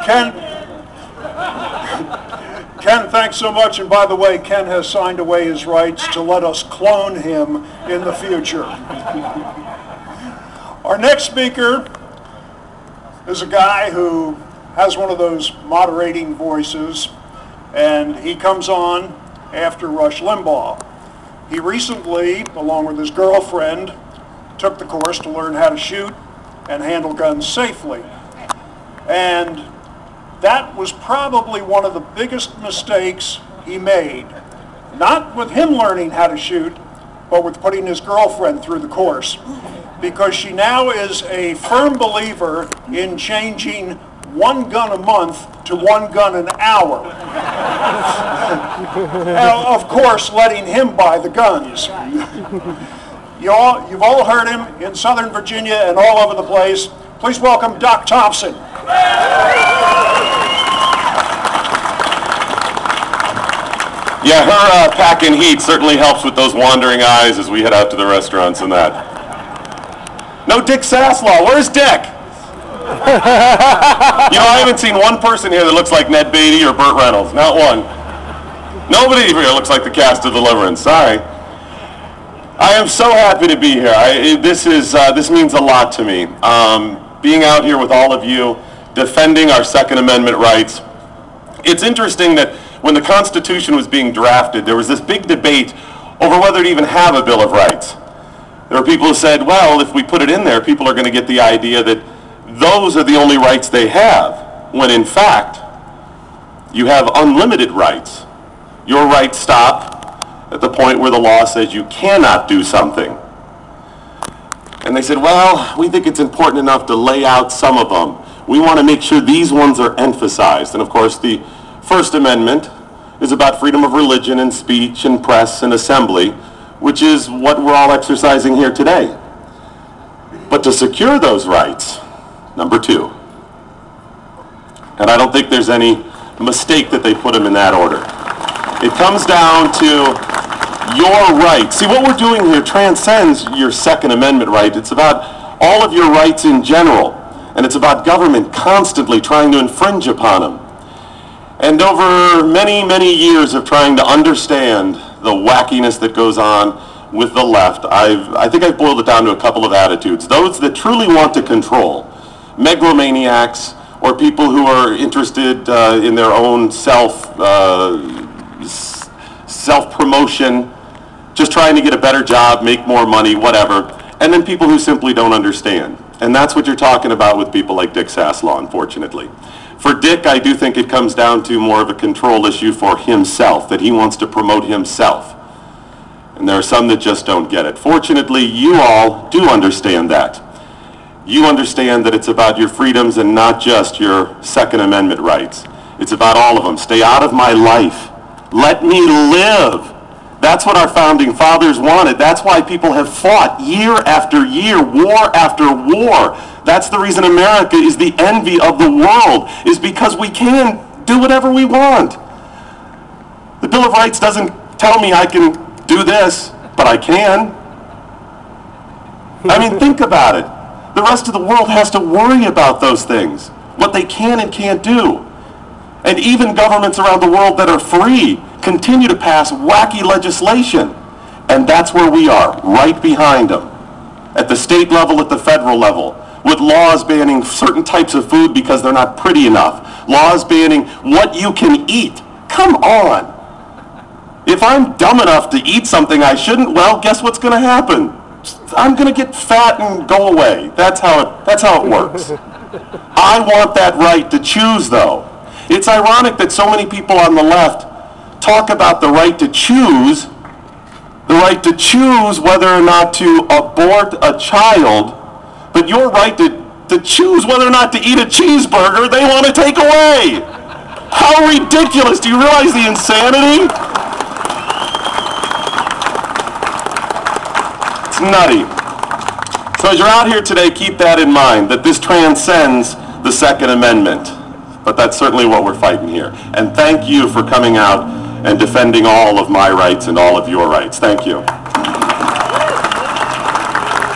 Ken, thanks so much. And by the way, Ken has signed away his rights to let us clone him in the future. Our next speaker is a guy who has one of those moderating voices, and he comes on after Rush Limbaugh. He recently, along with his girlfriend, took the course to learn how to shoot and handle guns safely. And that was probably one of the biggest mistakes he made. Not with him learning how to shoot, but with putting his girlfriend through the course. Because she now is a firm believer in changing one gun a month to one gun an hour. And of course, letting him buy the guns. You've all heard him in Southern Virginia and all over the place. Please welcome Doc Thompson. Yeah, her packing heat certainly helps with those wandering eyes as we head out to the restaurants and that. No Dick Saslaw. Where's Dick? You know, I haven't seen one person here that looks like Ned Beatty or Burt Reynolds. Not one. Nobody here looks like the cast of Deliverance. Sorry. I am so happy to be here. This means a lot to me. Being out here with all of you, defending our Second Amendment rights. It's interesting that when the Constitution was being drafted, there was this big debate over whether to even have a Bill of Rights. There were people who said, well, if we put it in there, people are going to get the idea that those are the only rights they have, when in fact, you have unlimited rights. Your rights stop at the point where the law says you cannot do something. And they said, well, we think it's important enough to lay out some of them. We want to make sure these ones are emphasized. And of course, the First Amendment is about freedom of religion and speech and press and assembly, which is what we're all exercising here today. But to secure those rights, number two. And I don't think there's any mistake that they put them in that order. It comes down to your rights. See, what we're doing here transcends your Second Amendment right. It's about all of your rights in general. And it's about government constantly trying to infringe upon them. And over many, many years of trying to understand the wackiness that goes on with the left, I think I've boiled it down to a couple of attitudes. Those that truly want to control, megalomaniacs, or people who are interested in their own self-promotion, just trying to get a better job, make more money, whatever. And then people who simply don't understand. And that's what you're talking about with people like Dick Saslaw, unfortunately. For Dick, I do think it comes down to more of a control issue for himself, that he wants to promote himself. And there are some that just don't get it. Fortunately, you all do understand that. You understand that it's about your freedoms and not just your Second Amendment rights. It's about all of them. Stay out of my life. Let me live. That's what our founding fathers wanted. That's why people have fought year after year, war after war. That's the reason America is the envy of the world, is because we can do whatever we want. The Bill of Rights doesn't tell me I can do this, but I can. I mean, think about it. The rest of the world has to worry about those things, what they can and can't do. And even governments around the world that are free continue to pass wacky legislation. And that's where we are, right behind them. At the state level, at the federal level, with laws banning certain types of food because they're not pretty enough. Laws banning what you can eat. Come on. If I'm dumb enough to eat something I shouldn't, well, guess what's going to happen? I'm going to get fat and go away. That's how it works. I want that right to choose, though. It's ironic that so many people on the left talk about the right to choose whether or not to abort a child, but your right to choose whether or not to eat a cheeseburger they want to take away. How ridiculous. Do you realize the insanity? It's nutty. So as you're out here today, keep that in mind, that this transcends the Second Amendment. But that's certainly what we're fighting here. And thank you for coming out and defending all of my rights and all of your rights. Thank you.